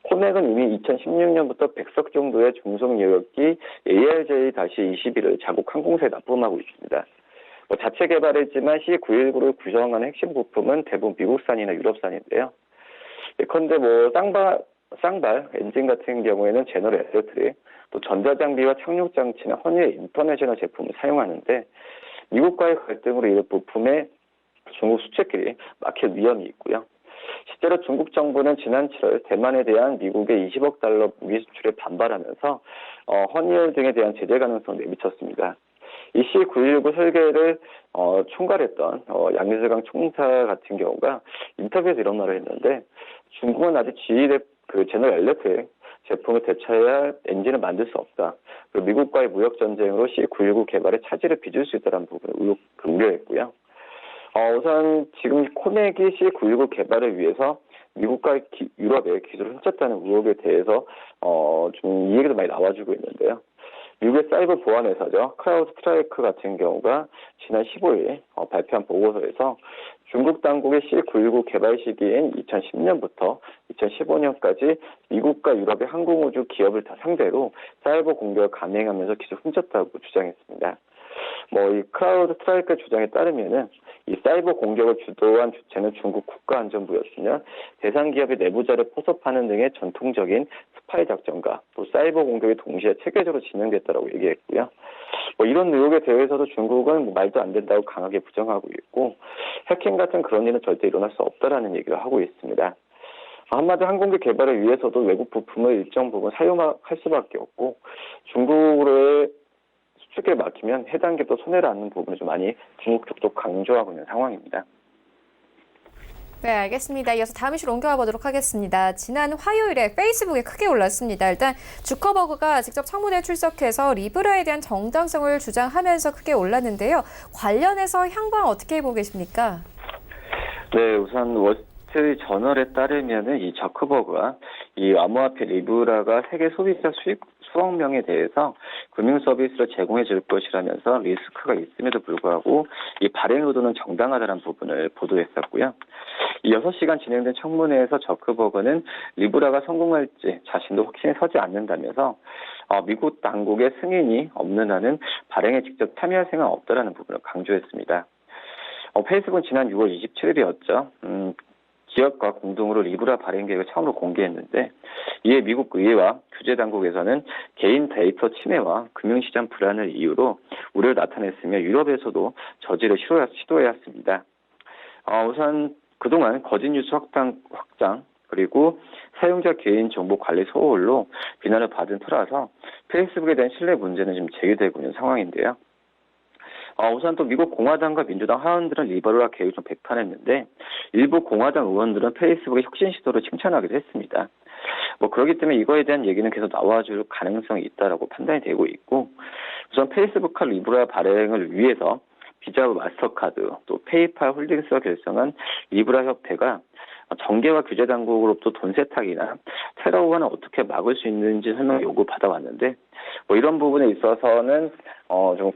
코넥은 이미 2016년부터 100석 정도의 중속 여객기 ARJ-21을 자국 항공사에 납품하고 있습니다. 자체 개발이지만 C919를 구성하는 핵심 부품은 대부분 미국산이나 유럽산인데요. 예컨대 쌍발 엔진 같은 경우에는 제너럴 일렉트릭, 또 전자장비와 착륙장치나 허니의 인터내셔널 제품을 사용하는데 미국과의 갈등으로 이 부품의 중국 수출길이 막힐 위험이 있고요. 실제로 중국 정부는 지난 7월 대만에 대한 미국의 20억 달러 무기 수출에 반발하면서 허니얼 등에 대한 제재 가능성을 내비쳤습니다. 이 C919 설계를 총괄했던 양리즈강 총사 같은 경우가 인터뷰에서 이런 말을 했는데 중국은 아직 GE 제너럴 일렉트릭 제품을 대체해야 할 엔진을 만들 수 없다. 그리고 미국과의 무역 전쟁으로 C919 개발에 차질을 빚을 수 있다는 부분을 우려했고요. 우선 지금 코넥이 C919 개발을 위해서 미국과 유럽의 기술을 훔쳤다는 의혹에 대해서 좀 이 얘기도 많이 나와주고 있는데요. 미국의 사이버 보안 회사죠. 크라우드 스트라이크 같은 경우가 지난 15일 발표한 보고서에서 중국 당국의 C919 개발 시기인 2010년부터 2015년까지 미국과 유럽의 항공우주 기업을 다 상대로 사이버 공격을 감행하면서 기술 훔쳤다고 주장했습니다. 이 크라우드 스트라이크 주장에 따르면은 이 사이버 공격을 주도한 주체는 중국 국가안전부였으며 대상 기업의 내부자를 포섭하는 등의 전통적인 스파이 작전과 또 사이버 공격이 동시에 체계적으로 진행됐다고 얘기했고요. 이런 의혹에 대해서도 중국은 말도 안 된다고 강하게 부정하고 있고 해킹 같은 그런 일은 절대 일어날 수 없다라는 얘기를 하고 있습니다. 한마디로 항공기 개발을 위해서도 외국 부품을 일정 부분 사용할 수밖에 없고 중국으로의 수출에 막히면 해당 기업도 손해를 안는 부분을 좀 많이 중국 쪽도 강조하고 있는 상황입니다. 네, 알겠습니다. 이어서 다음 이슈로 옮겨가 보도록 하겠습니다. 지난 화요일에 페이스북에 크게 올랐습니다. 일단 주커버그가 직접 청문회에 출석해서 리브라에 대한 정당성을 주장하면서 크게 올랐는데요. 관련해서 향방 어떻게 보고 계십니까? 네, 우선 월스트리트 저널에 따르면은 이 저커버그가 이 암호화폐 리브라가 세계 소비자 수억 명에 대해서 금융 서비스를 제공해 줄 것이라면서 리스크가 있음에도 불구하고 이 발행 의도는 정당하다는 부분을 보도했었고요. 이 6시간 진행된 청문회에서 저커버그는 리브라가 성공할지 자신도 확신이 서지 않는다면서 미국 당국의 승인이 없는 한은 발행에 직접 참여할 생각은 없다라는 부분을 강조했습니다. 페이스북은 지난 6월 27일이었죠. 기업과 공동으로 리브라 발행 계획을 처음으로 공개했는데 이에 미국 의회와 규제 당국에서는 개인 데이터 침해와 금융시장 불안을 이유로 우려를 나타냈으며 유럽에서도 저지를 시도해야 했습니다. 우선 그동안 거짓 뉴스 확장 그리고 사용자 개인 정보 관리 소홀로 비난을 받은 터라서 페이스북에 대한 신뢰 문제는 지금 제기되고 있는 상황인데요. 우선 또 미국 공화당과 민주당 하원들은 리브라 계획을 좀 비판했는데 일부 공화당 의원들은 페이스북의 혁신 시도를 칭찬하기도 했습니다. 그렇기 때문에 이거에 대한 얘기는 계속 나와줄 가능성이 있다라고 판단이 되고 있고 우선 페이스북과 리브라 발행을 위해서 비자와 마스터카드 또 페이팔 홀딩스가 결성한 리브라 협회가 정계와 규제 당국으로부터 돈 세탁이나 테러 우환을 어떻게 막을 수 있는지 설명 요구 받아왔는데 이런 부분에 있어서는 좀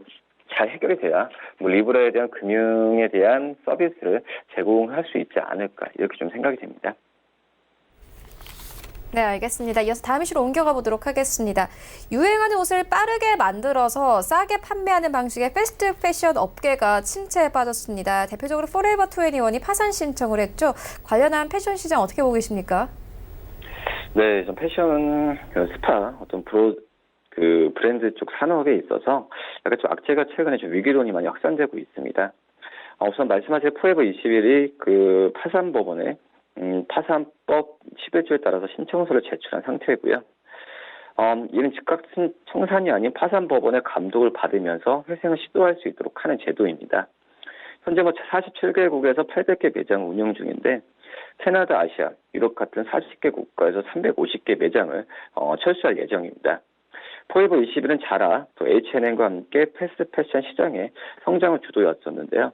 잘 해결이 돼야 리브라에 대한 금융에 대한 서비스를 제공할 수 있지 않을까 이렇게 좀 생각이 됩니다. 네, 알겠습니다. 이어서 다음 이슈로 옮겨가 보도록 하겠습니다. 유행하는 옷을 빠르게 만들어서 싸게 판매하는 방식의 패스트 패션 업계가 침체에 빠졌습니다. 대표적으로 포레버 21이 파산 신청을 했죠. 관련한 패션 시장 어떻게 보고 계십니까? 네, 좀 패션, 스파, 어떤 브랜드 쪽 산업에 있어서 약간 좀 악재가 최근에 좀 위기론이 많이 확산되고 있습니다. 우선 말씀하신 포에버 21이 그 파산법원에 파산법 11조에 따라서 신청서를 제출한 상태고요. 이는 즉각 청산이 아닌 파산법원의 감독을 받으면서 회생을 시도할 수 있도록 하는 제도입니다. 현재 47개국에서 800개 매장을 운영 중인데 캐나다, 아시아, 유럽 같은 40개 국가에서 350개 매장을 철수할 예정입니다. 포에버 21은 자라, 또 H&M과 함께 패스트 패션 시장의 성장을 주도했었는데요.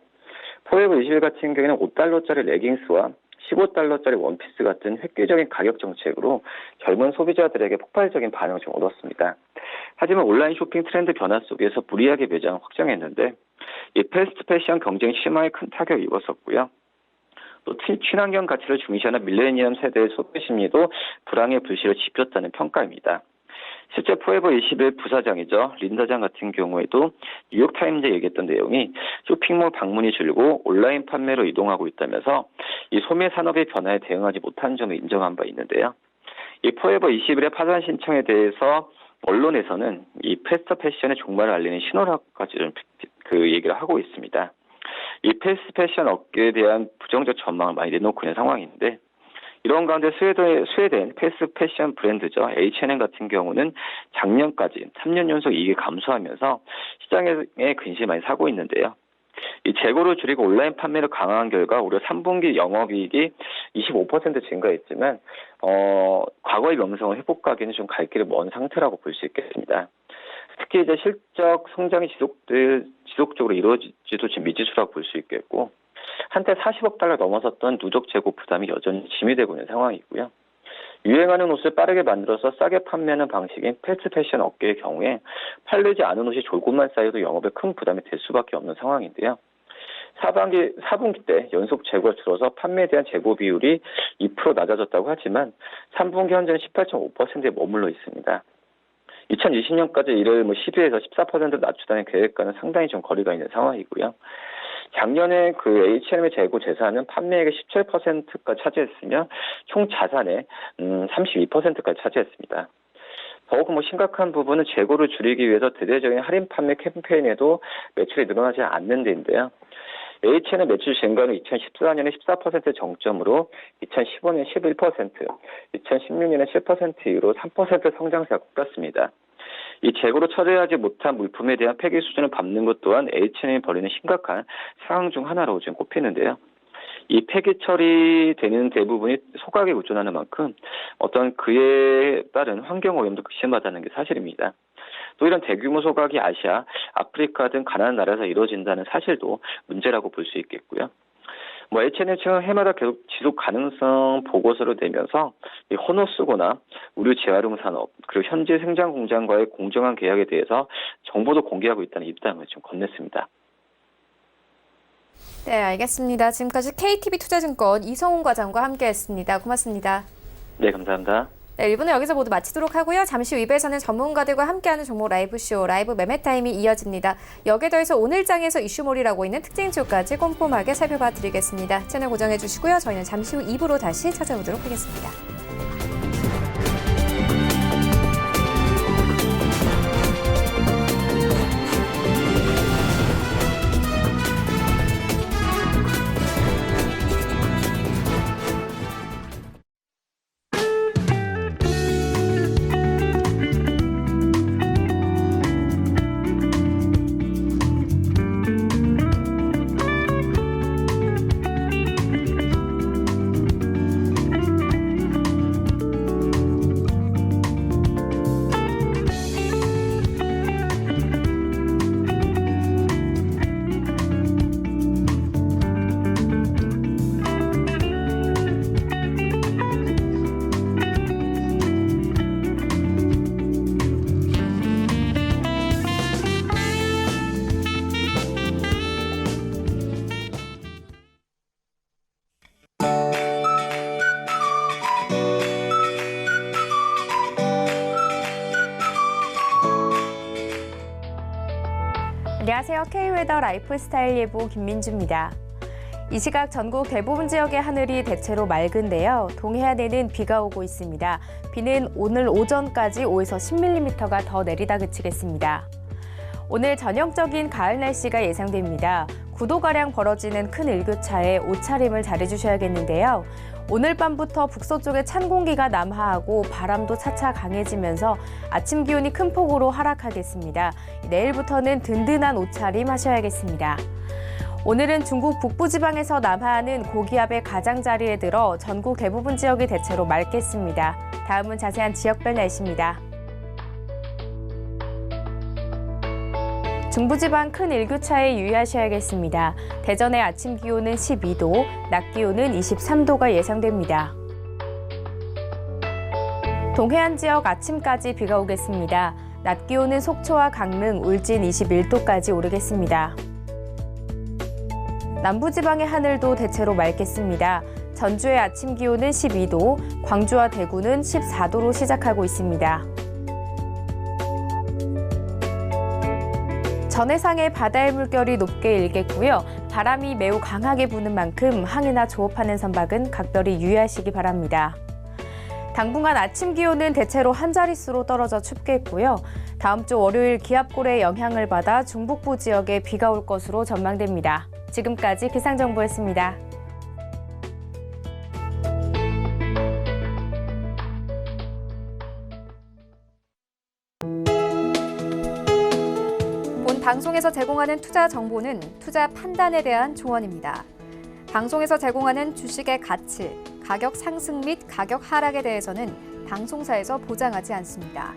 포에버 21 같은 경우에는 $5짜리 레깅스와 $15짜리 원피스 같은 획기적인 가격 정책으로 젊은 소비자들에게 폭발적인 반응을 좀 얻었습니다. 하지만 온라인 쇼핑 트렌드 변화 속에서 무리하게 매장을 확장했는데 이 패스트 패션 경쟁 심화에 큰 타격을 입었었고요. 또 친환경 가치를 중시하는 밀레니엄 세대의 소비 심리도 불황의 불씨를 지폈다는 평가입니다. 실제 포에버 21 부사장이죠. 린 사장 같은 경우에도 뉴욕타임즈에 얘기했던 내용이 쇼핑몰 방문이 줄고 온라인 판매로 이동하고 있다면서 이 소매 산업의 변화에 대응하지 못한 점을 인정한 바 있는데요. 이 포에버 21의 파산 신청에 대해서 언론에서는 이 패스트 패션의 종말을 알리는 신호라고까지 좀 얘기를 하고 있습니다. 이 패스트 패션 업계에 대한 부정적 전망을 많이 내놓고 있는 상황인데 이런 가운데 스웨덴 패스트 패션 브랜드죠. H&M 같은 경우는 작년까지 3년 연속 이익이 감소하면서 시장에 근심이 많이 사고 있는데요. 이 재고를 줄이고 온라인 판매를 강화한 결과 올해 3분기 영업이익이 25% 증가했지만 과거의 명성을 회복하기는 좀 갈 길이 먼 상태라고 볼 수 있겠습니다. 특히 이제 실적 성장이 지속적으로 이루어질지도 지금 미지수라고 볼 수 있겠고 한때 $40억 넘어섰던 누적 재고 부담이 여전히 짐이 되고 있는 상황이고요. 유행하는 옷을 빠르게 만들어서 싸게 판매하는 방식인 패스트 패션 업계의 경우에 팔리지 않은 옷이 졸고만 쌓여도 영업에 큰 부담이 될 수밖에 없는 상황인데요. 4분기 때 연속 재고가 줄어서 판매에 대한 재고 비율이 2% 낮아졌다고 하지만 3분기 현재는 18.5%에 머물러 있습니다. 2020년까지 이를 12에서 14% 낮추다는 계획과는 상당히 좀 거리가 있는 상황이고요. 작년에 그 H&M의 재고 재산은 판매액의 17%까지 차지했으며 총 자산의 32%까지 차지했습니다. 더욱 심각한 부분은 재고를 줄이기 위해서 대대적인 할인 판매 캠페인에도 매출이 늘어나지 않는 데인데요. H&M 매출 증가는 2014년에 14% 정점으로 2015년 11%, 2016년에 7% 이후로 3% 성장세가 꺾였습니다. 이 재고로 처리하지 못한 물품에 대한 폐기 수준을 밟는 것 또한 H&M이 벌이는 심각한 상황 중 하나로 지금 꼽히는데요. 이 폐기 처리되는 대부분이 소각에 의존하는 만큼 어떤 그에 따른 환경 오염도 극심하다는 게 사실입니다. 또 이런 대규모 소각이 아시아, 아프리카 등 가난한 나라에서 이루어진다는 사실도 문제라고 볼 수 있겠고요. H&M 측은 해마다 계속 지속 가능성 보고서를 내면서 이 헌옷수거나 의류 재활용 산업 그리고 현지 생산 공장과의 공정한 계약에 대해서 정보도 공개하고 있다는 입장을 좀 건넸습니다. 네, 알겠습니다. 지금까지 KTB 투자증권 이성훈 과장과 함께했습니다. 고맙습니다. 네, 감사합니다. 네, 1부는 여기서 모두 마치도록 하고요. 잠시 후 2부에서는 전문가들과 함께하는 종목 라이브쇼, 라이브 매매 타임이 이어집니다. 여기에 더해서 오늘 장에서 이슈몰이라고 있는 특징 지표까지 꼼꼼하게 살펴봐 드리겠습니다. 채널 고정해 주시고요. 저희는 잠시 후 2부로 다시 찾아오도록 하겠습니다. 안녕하세요. K웨더 라이프스타일 예보 김민주입니다. 이 시각 전국 대부분 지역의 하늘이 대체로 맑은데요. 동해안에는 비가 오고 있습니다. 비는 오늘 오전까지 5에서 10mm가 더 내리다 그치겠습니다. 오늘 전형적인 가을 날씨가 예상됩니다. 9도가량 벌어지는 큰 일교차에 옷차림을 잘해주셔야겠는데요. 오늘 밤부터 북서쪽에 찬 공기가 남하하고 바람도 차차 강해지면서 아침 기온이 큰 폭으로 하락하겠습니다. 내일부터는 든든한 옷차림 하셔야겠습니다. 오늘은 중국 북부지방에서 남하하는 고기압의 가장자리에 들어 전국 대부분 지역이 대체로 맑겠습니다. 다음은 자세한 지역별 날씨입니다. 중부지방 큰 일교차에 유의하셔야겠습니다. 대전의 아침 기온은 12도, 낮 기온은 23도가 예상됩니다. 동해안 지역 아침까지 비가 오겠습니다. 낮 기온은 속초와 강릉, 울진 21도까지 오르겠습니다. 남부지방의 하늘도 대체로 맑겠습니다. 전주의 아침 기온은 12도, 광주와 대구는 14도로 시작하고 있습니다. 전해상의 바다의 물결이 높게 일겠고요. 바람이 매우 강하게 부는 만큼 항해나 조업하는 선박은 각별히 유의하시기 바랍니다. 당분간 아침 기온은 대체로 한 자릿수로 떨어져 춥겠고요. 다음 주 월요일 기압골의 영향을 받아 중북부 지역에 비가 올 것으로 전망됩니다. 지금까지 기상정보였습니다. 본 방송에서 제공하는 투자 정보는 투자 판단에 대한 조언입니다. 방송에서 제공하는 주식의 가치, 가격 상승 및 가격 하락에 대해서는 방송사에서 보장하지 않습니다.